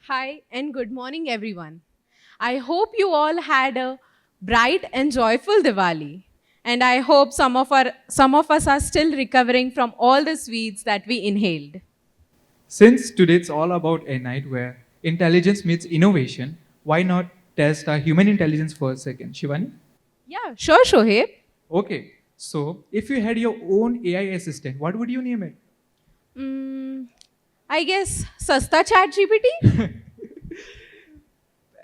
Hi and good morning, everyone. I hope you all had a bright and joyful Diwali. And I hope some of us are still recovering from all the sweets that we inhaled. Since today it's all about AIgnite where intelligence meets innovation, why not test our human intelligence for a second? Shivani? Yeah, sure, Shoaib. Okay, so if you had your own AI assistant, what would you name it? Mm, I guess Sasta Chat GPT?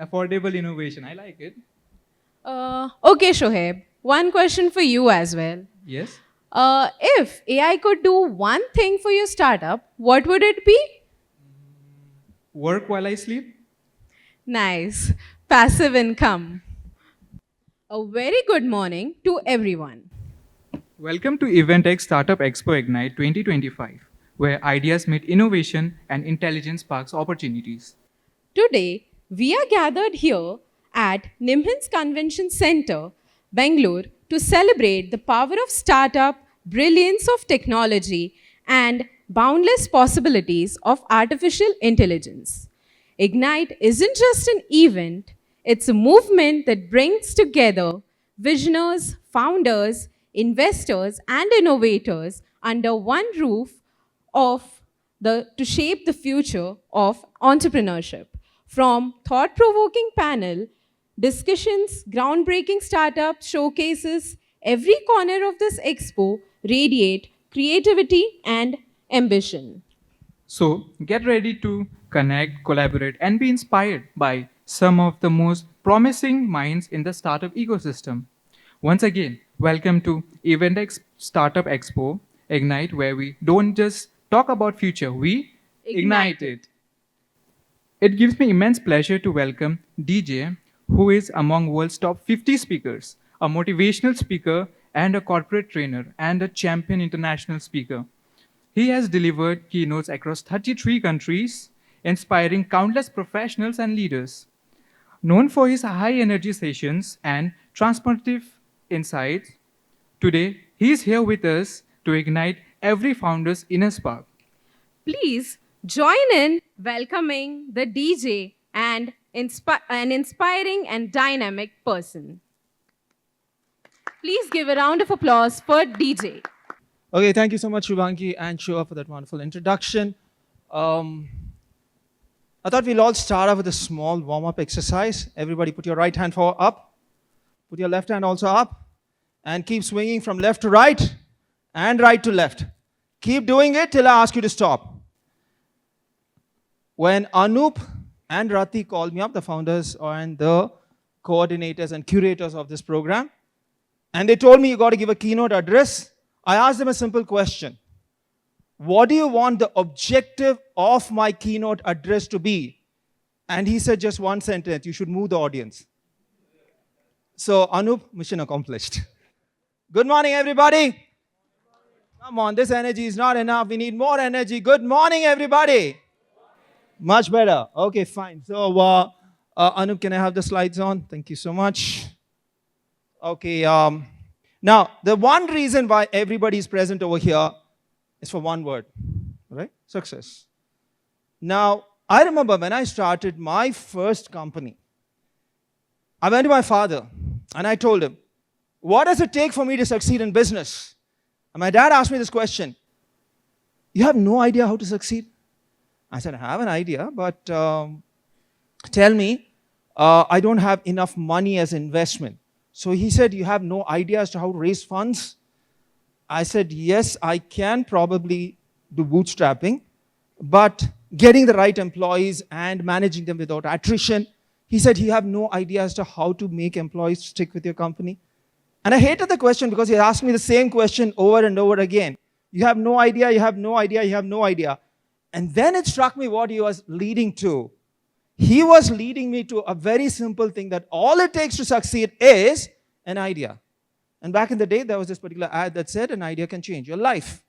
Affordable innovation, I like it. Okay, Shoaib. One question for you as well. Yes. If AI could do one thing for your startup, what would it be? Work while I sleep? Nice. Passive income. A very good morning to everyone. Welcome to EVENTEX Startup Expo Ignite 2025, where ideas meet innovation and intelligence sparks opportunities. Today, we are gathered here at NIMHANS Convention Center, Bengaluru, to celebrate the power of startup, brilliance of technology, and boundless possibilities of artificial intelligence. Ignite isn't just an event, it's a movement that brings together visionaries, founders, investors, and innovators under one roof to shape the future of entrepreneurship. From thought-provoking panel discussions, groundbreaking startups, showcases, every corner of this expo radiate creativity and ambition. So get ready to connect, collaborate, and be inspired by some of the most promising minds in the startup ecosystem. Once again, welcome to EVENTEX Startup Expo Ignite, where we don't just talk about future, we ignite it. It gives me immense pleasure to welcome DJ, who is among world's top 50 speakers, a motivational speaker and a corporate trainer and a champion international speaker. He has delivered keynotes across 33 countries, inspiring countless professionals and leaders. Known for his high energy sessions and transformative insights, today he is here with us to ignite every founder's inner spark. Please join in welcoming the DJ and an inspiring and dynamic person. Please give a round of applause for DJ. Okay, thank you so much, Shubhangi and Shiva, for that wonderful introduction. I thought we'll all start off with a small warm-up exercise. Everybody put your right hand up, put your left hand also up, and keep swinging from left to right and right to left. Keep doing it till I ask you to stop. When Anup and Rati called me up, the founders and the coordinators and curators of this program, and they told me you got to give a keynote address, I asked them a simple question. What do you want the objective of my keynote address to be? And he said just one sentence, you should move the audience. So Anup, mission accomplished. Good morning, everybody. Come on, this energy is not enough. We need more energy. Good morning, everybody. Much better. Okay, fine. So Anup, can I have the slides on? Thank you so much. Okay. Now, the one reason why everybody is present over here is for one word, right? Success. Now, I remember when I started my first company, I went to my father and I told him, what does it take for me to succeed in business? And my dad asked me this question, you have no idea how to succeed? I said, I have an idea, but tell me, I don't have enough money as investment. So he said, you have no idea as to how to raise funds? I said, yes, I can probably do bootstrapping, but getting the right employees and managing them without attrition. He said, you have no idea as to how to make employees stick with your company. And I hated the question because he asked me the same question over and over again. You have no idea, you have no idea, you have no idea. And then it struck me what he was leading to. He was leading me to a very simple thing that all it takes to succeed is an idea. And back in the day, there was this particular ad that said an idea can change your life.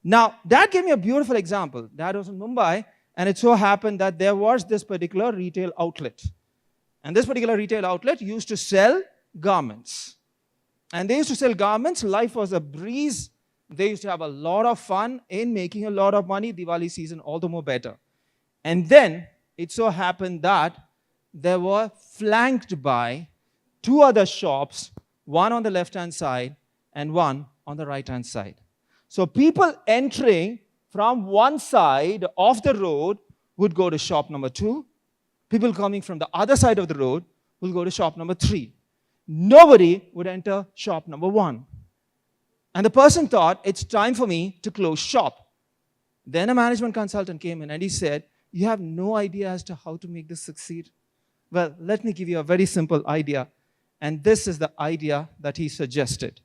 Now, Dad gave me a beautiful example. Dad was in Mumbai, and it so happened that there was this particular retail outlet. And this particular retail outlet used to sell garments. And they used to sell garments. Life was a breeze. They used to have a lot of fun in making a lot of money. Diwali season, all the more better. And then it so happened that they were flanked by two other shops, one on the left-hand side and one on the right-hand side. So people entering from one side of the road would go to shop number 2. People coming from the other side of the road will go to shop number 3. Nobody would enter shop number 1. And the person thought, it's time for me to close shop. Then a management consultant came in and he said, you have no idea as to how to make this succeed? Well, let me give you a very simple idea. And this is the idea that he suggested.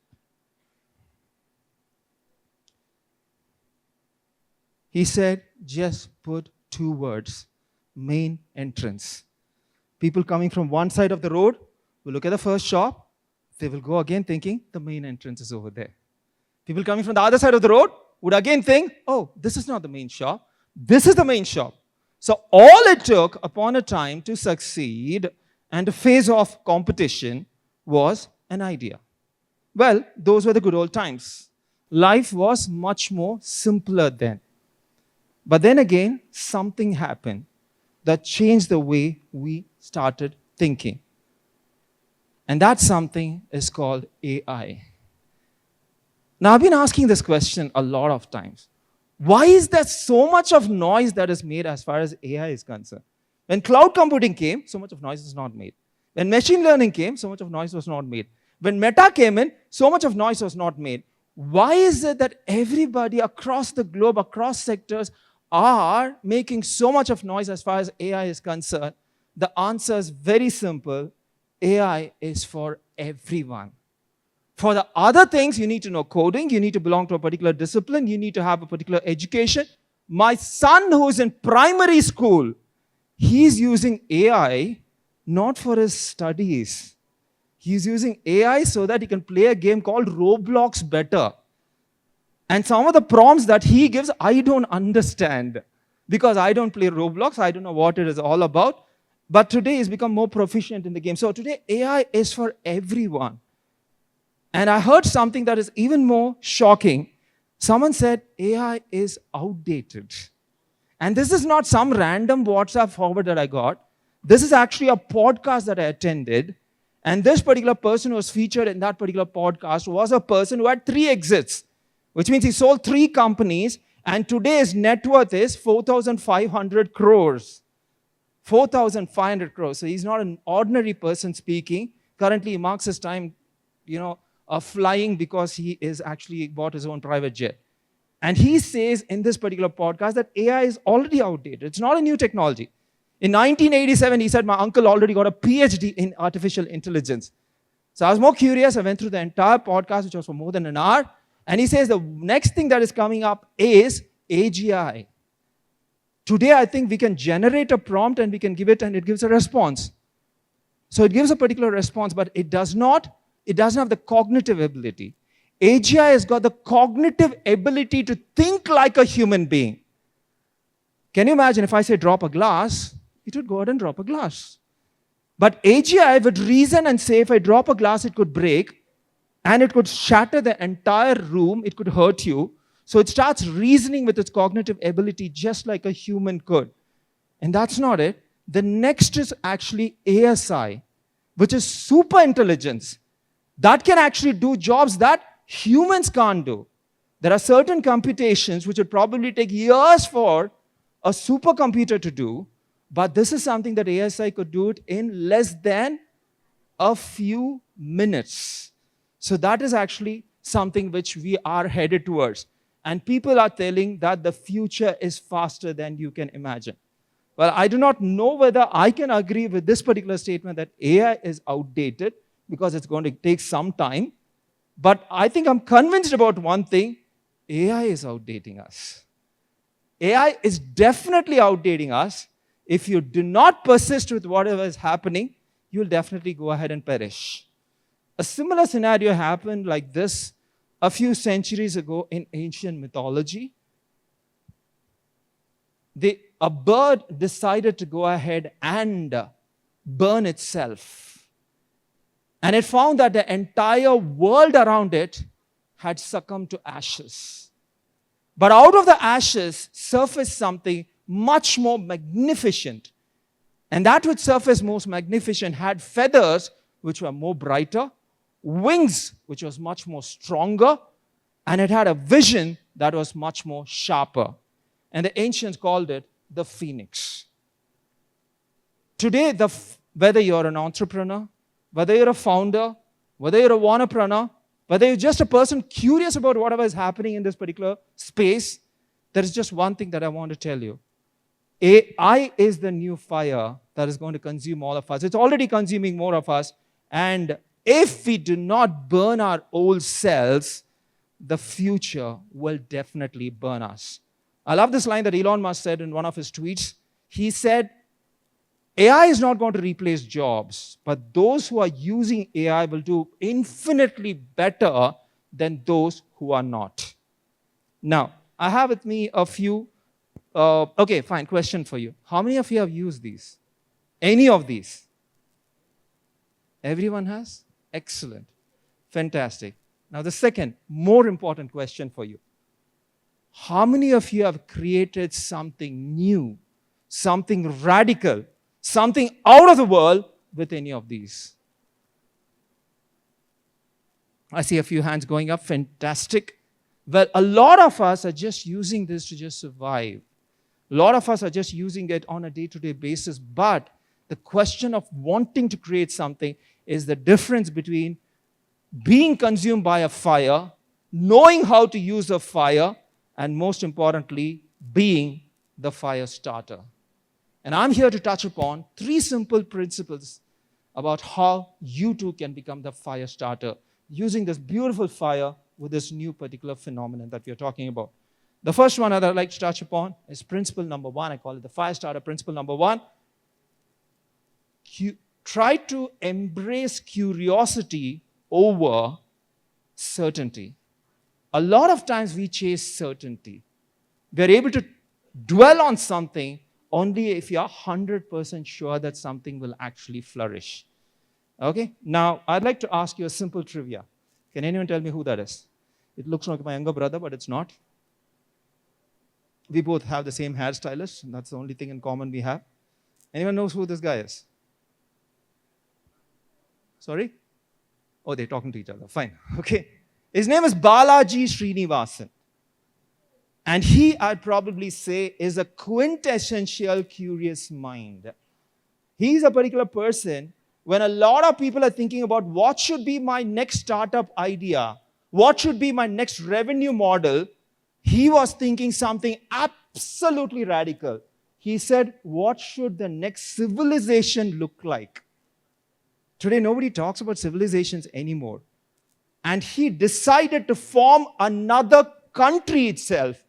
He said, just put 2 words, main entrance. People coming from one side of the road will look at the first shop. They will go again thinking the main entrance is over there. People coming from the other side of the road would again think, oh, this is not the main shop. This is the main shop. So all it took upon a time to succeed and to face off competition was an idea. Well, those were the good old times. Life was much more simpler then. But then again, something happened that changed the way we started thinking. And that something is called AI. Now, I've been asking this question a lot of times. Why is there so much of noise that is made as far as AI is concerned? When cloud computing came, so much of noise was not made. When machine learning came, so much of noise was not made. When Meta came in, so much of noise was not made. Why is it that everybody across the globe, across sectors, are making so much of noise as far as AI is concerned? The answer is very simple. AI is for everyone. For the other things, you need to know coding, you need to belong to a particular discipline, you need to have a particular education. My son, who's in primary school, he's using AI not for his studies. He's using AI so that he can play a game called Roblox better. And some of the prompts that he gives, I don't understand. Because I don't play Roblox, I don't know what it is all about. But today he's become more proficient in the game. So today, AI is for everyone. And I heard something that is even more shocking. Someone said AI is outdated. And this is not some random WhatsApp forward that I got. This is actually a podcast that I attended. And this particular person who was featured in that particular podcast was a person who had 3 exits, which means he sold 3 companies. And today's net worth is 4,500 crores. 4,500 crores. So he's not an ordinary person speaking. Currently, he marks his time, flying because he is actually bought his own private jet. And he says in this particular podcast that AI is already outdated. It's not a new technology. In 1987, he said, my uncle already got a PhD in artificial intelligence. So I was more curious. I went through the entire podcast, which was for more than an hour. And he says the next thing that is coming up is AGI. Today, I think we can generate a prompt and we can give it and it gives a response. So it gives a particular response, but it doesn't have the cognitive ability. AGI has got the cognitive ability to think like a human being. Can you imagine if I say drop a glass, it would go ahead and drop a glass. But AGI would reason and say if I drop a glass, it could break and it could shatter the entire room, it could hurt you. So it starts reasoning with its cognitive ability just like a human could. And that's not it. The next is actually ASI, which is super intelligence. That can actually do jobs that humans can't do. There are certain computations which would probably take years for a supercomputer to do, but this is something that ASI could do it in less than a few minutes. So that is actually something which we are headed towards. And people are telling that the future is faster than you can imagine. Well, I do not know whether I can agree with this particular statement that AI is outdated because it's going to take some time. But I think I'm convinced about one thing. AI is outdating us. AI is definitely outdating us. If you do not persist with whatever is happening, you'll definitely go ahead and perish. A similar scenario happened like this a few centuries ago in ancient mythology. A bird decided to go ahead and burn itself. And it found that the entire world around it had succumbed to ashes. But out of the ashes surfaced something much more magnificent, And that which surfaced most magnificent had feathers which were more brighter, wings which was much more stronger, and it had a vision that was much more sharper. And the ancients called it the phoenix. Today, whether you're an entrepreneur, whether you're a founder, whether you're a wanapreneur, whether you're just a person curious about whatever is happening in this particular space, there is just one thing that I want to tell you. AI is the new fire that is going to consume all of us. It's already consuming more of us. And if we do not burn our old selves, the future will definitely burn us. I love this line that Elon Musk said in one of his tweets. He said, AI is not going to replace jobs, but those who are using AI will do infinitely better than those who are not. Now, I have with me a few. Okay, fine. Question for you. How many of you have used these? Any of these? Everyone has? Excellent. Fantastic. Now, the second, more important question for you. How many of you have created something new, something radical, something out of the world with any of these? I see a few hands going up. Fantastic. Well, a lot of us are just using this to just survive. A lot of us are just using it on a day-to-day basis. But the question of wanting to create something is the difference between being consumed by a fire, knowing how to use a fire, and most importantly, being the fire starter. And I'm here to touch upon 3 simple principles about how you too can become the fire starter using this beautiful fire with this new particular phenomenon that we are talking about. The first one that I'd like to touch upon is principle number 1. I call it the fire starter principle number 1. Try to embrace curiosity over certainty. A lot of times we chase certainty. We're able to dwell on something only if you're 100% sure that something will actually flourish. Okay? Now, I'd like to ask you a simple trivia. Can anyone tell me who that is? It looks like my younger brother, but it's not. We both have the same hairstylist, and that's the only thing in common we have. Anyone knows who this guy is? Sorry? Oh, they're talking to each other. Fine. Okay. His name is Balaji Srinivasan. And he, I'd probably say, is a quintessential curious mind. He's a particular person when a lot of people are thinking about what should be my next startup idea, what should be my next revenue model, he was thinking something absolutely radical. He said, what should the next civilization look like? Today, nobody talks about civilizations anymore. And he decided to form another country itself.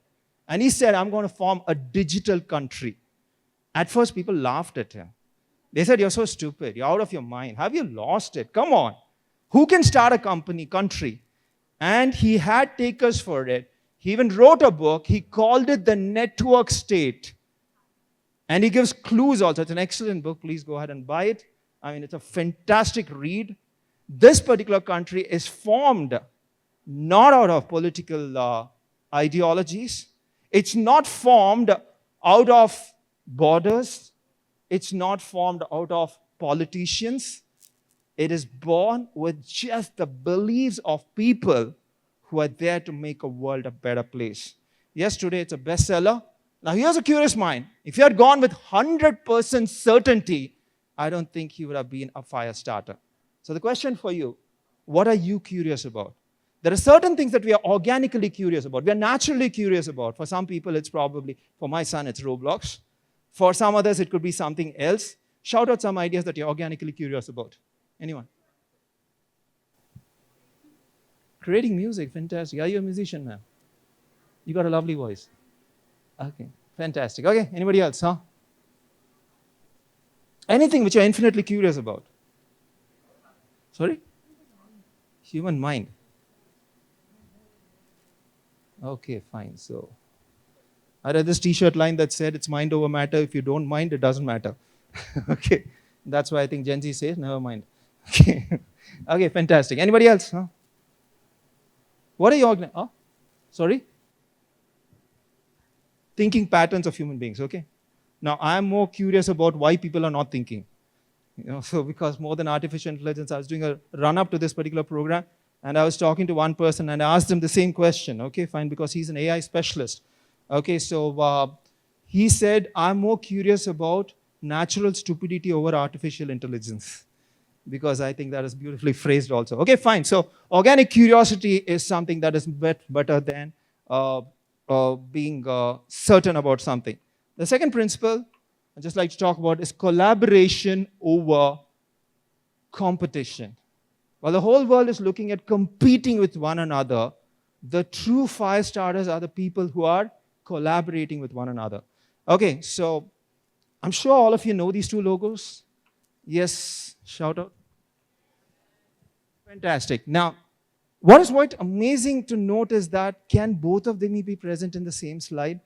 And he said, I'm going to form a digital country. At first, people laughed at him. They said, you're so stupid. You're out of your mind. Have you lost it? Come on. Who can start a country? And he had takers for it. He even wrote a book. He called it The Network State. And he gives clues also. It's an excellent book. Please go ahead and buy it. I mean, it's a fantastic read. This particular country is formed not out of political ideologies. It's not formed out of borders. It's not formed out of politicians. It is born with just the beliefs of people who are there to make a world a better place. Yes, today it's a bestseller. Now here's a curious mind. If you had gone with 100% certainty, I don't think he would have been a fire starter. So the question for you, what are you curious about? There are certain things that we are organically curious about. We are naturally curious about. For some people, it's probably, for my son, it's Roblox. For some others, it could be something else. Shout out some ideas that you're organically curious about. Anyone? Creating music, fantastic. Are you a musician, ma'am? You got a lovely voice. Okay, fantastic. Okay, anybody else, huh? Anything which you're infinitely curious about. Sorry? Human mind. Okay, fine. So, I read this t-shirt line that said, it's mind over matter. If you don't mind, it doesn't matter. Okay. That's why I think Gen Z says, never mind. Okay. Okay, fantastic. Anybody else? Huh? What are your... Sorry? Thinking patterns of human beings, okay? Now, I'm more curious about why people are not thinking. So because more than artificial intelligence, I was doing a run-up to this particular program, and I was talking to one person, and I asked him the same question. Okay, fine, because he's an AI specialist. Okay, so he said, I'm more curious about natural stupidity over artificial intelligence, because I think that is beautifully phrased also. Okay, fine. So organic curiosity is something that is better than being certain about something. The second principle I'd just like to talk about is collaboration over competition. While the whole world is looking at competing with one another, the true fire starters are the people who are collaborating with one another. Okay, so I'm sure all of you know these two logos. Yes, shout out. Fantastic. Now, what is quite amazing to note is that can both of them be present in the same slide?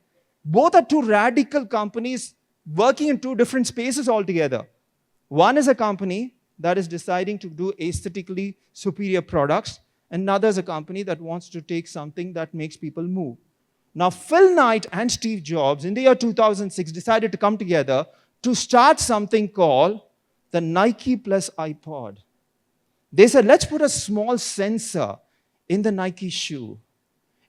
Both are two radical companies working in two different spaces altogether. One is a company that is deciding to do aesthetically superior products, and another is a company that wants to take something that makes people move. Now, Phil Knight and Steve Jobs in the year 2006 decided to come together to start something called the Nike plus iPod. They said, let's put a small sensor in the Nike shoe.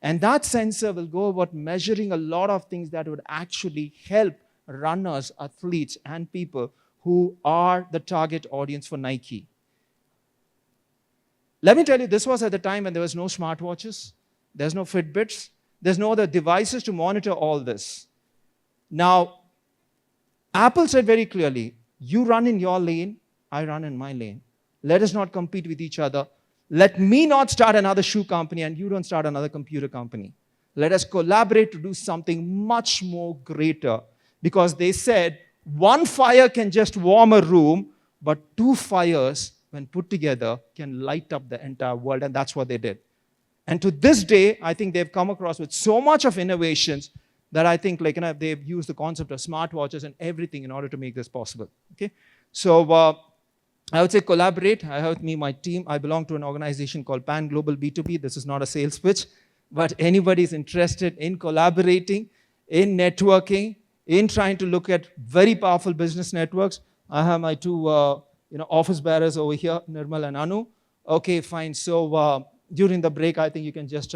And that sensor will go about measuring a lot of things that would actually help runners, athletes, and people who are the target audience for Nike. Let me tell you, this was at the time when there was no smartwatches, there's no Fitbits, there's no other devices to monitor all this. Now, Apple said very clearly, you run in your lane, I run in my lane. Let us not compete with each other. Let me not start another shoe company and you don't start another computer company. Let us collaborate to do something much more greater. Because they said, one fire can just warm a room, but two fires, when put together, can light up the entire world. And that's what they did. And to this day, I think they've come across with so much of innovations that I think they've used the concept of smartwatches and everything in order to make this possible. Okay? So I would say collaborate. I have with me my team. I belong to an organization called Pan Global B2B. This is not a sales pitch, but anybody is interested in collaborating, in networking, in trying to look at very powerful business networks. I have my two office bearers over here, Nirmal and Anu. Okay, fine. So during the break, I think you can just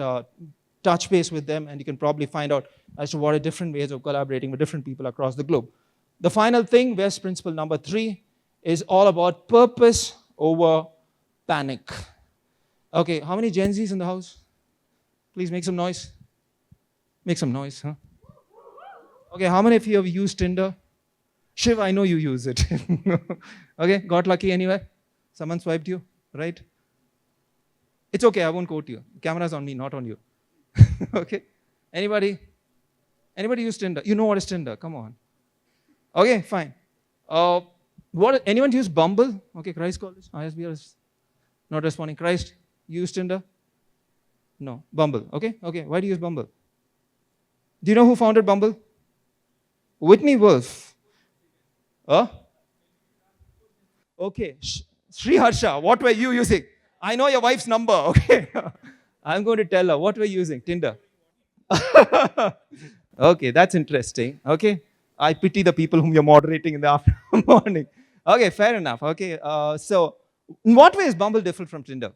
touch base with them and you can probably find out as to what are different ways of collaborating with different people across the globe. The final thing, West principle number 3, is all about purpose over panic. Okay, how many Gen Zs in the house? Please make some noise. Make some noise, huh? Okay, how many of you have used Tinder? Shiv, I know you use it. Okay, got lucky anyway? Someone swiped you, right? It's okay, I won't quote you. Camera's on me, not on you. Okay? Anybody? Anybody use Tinder? You know what is Tinder? Come on. Okay, fine. Anyone use Bumble? Okay, Christ call this. ISB is not responding. Christ, you use Tinder? No. Bumble. Okay? Okay. Why do you use Bumble? Do you know who founded Bumble? Whitney Wolf. Okay. Sri Harsha, what were you using? I know your wife's number. Okay. I'm going to tell her. What were you using? Tinder. Okay, that's interesting. Okay. I pity the people whom you're moderating in the afternoon morning. Okay, fair enough. Okay. So, in what way is Bumble different from Tinder?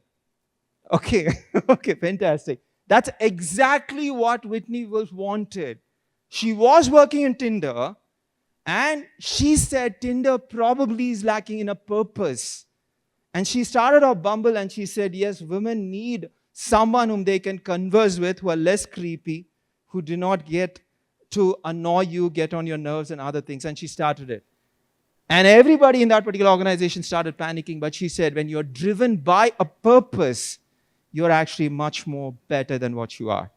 Okay. Okay, fantastic. That's exactly what Whitney Wolf wanted. She was working in Tinder, and she said Tinder probably is lacking in a purpose. And she started off Bumble, and she said, yes, women need someone whom they can converse with, who are less creepy, who do not get to annoy you, get on your nerves and other things. And she started it. And everybody in that particular organization started panicking. But she said, when you're driven by a purpose, you're actually much more better than what you are.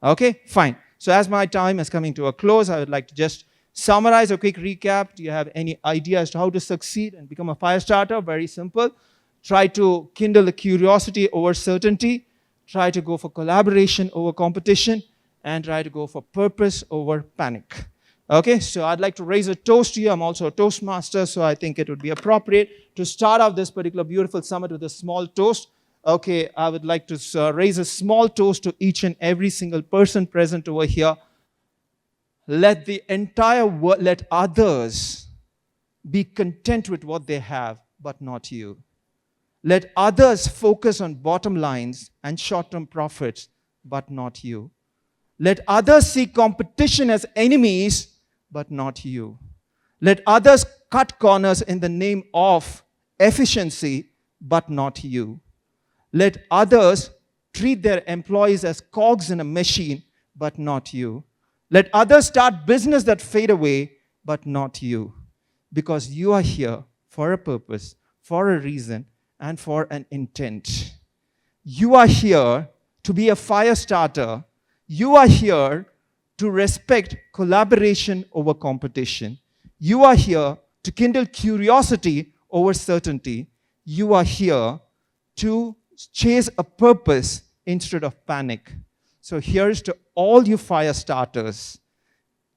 Okay, fine. So as my time is coming to a close, I would like to just summarize a quick recap. Do you have any idea as to how to succeed and become a fire starter? Very simple. Try to kindle the curiosity over certainty. Try to go for collaboration over competition. And try to go for purpose over panic. Okay, so I'd like to raise a toast to you. I'm also a Toastmaster, so I think it would be appropriate to start off this particular beautiful summit with a small toast. Okay, I would like to raise a small toast to each and every single person present over here. Let the entire world, let others be content with what they have, but not you. Let others focus on bottom lines and short-term profits, but not you. Let others see competition as enemies, but not you. Let others cut corners in the name of efficiency, but not you. Let others treat their employees as cogs in a machine, but not you. Let others start business that fade away, but not you. Because you are here for a purpose, for a reason, and for an intent. You are here to be a fire starter. You are here to respect collaboration over competition. You are here to kindle curiosity over certainty. You are here to chase a purpose instead of panic. So here's to all you fire starters.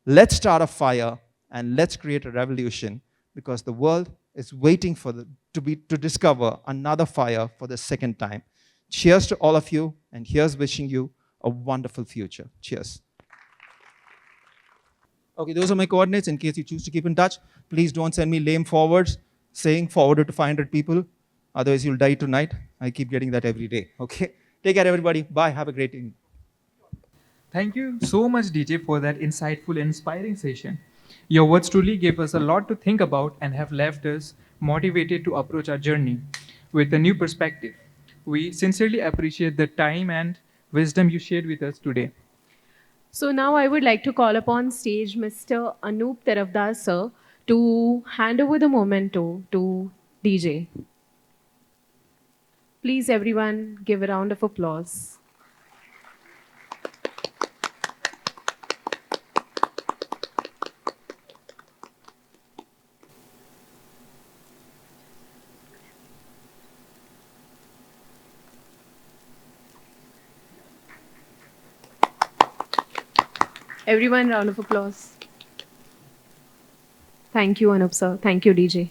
Let's start a fire and let's create a revolution, because the world is waiting to discover another fire for the second time. Cheers to all of you, and here's wishing you a wonderful future. Cheers. Okay, those are my coordinates in case you choose to keep in touch. Please don't send me lame forwards saying forwarded to 500 people. Otherwise, you'll die tonight. I keep getting that every day. Okay? Take care, everybody. Bye. Have a great evening. Thank you so much, DJ, for that insightful and inspiring session. Your words truly gave us a lot to think about and have left us motivated to approach our journey with a new perspective. We sincerely appreciate the time and wisdom you shared with us today. So now I would like to call upon stage Mr. Anoop Tarafdar sir to hand over the memento to DJ. Please everyone give a round of applause. Everyone, round of applause. Thank you, Anup sir. Thank you, DJ.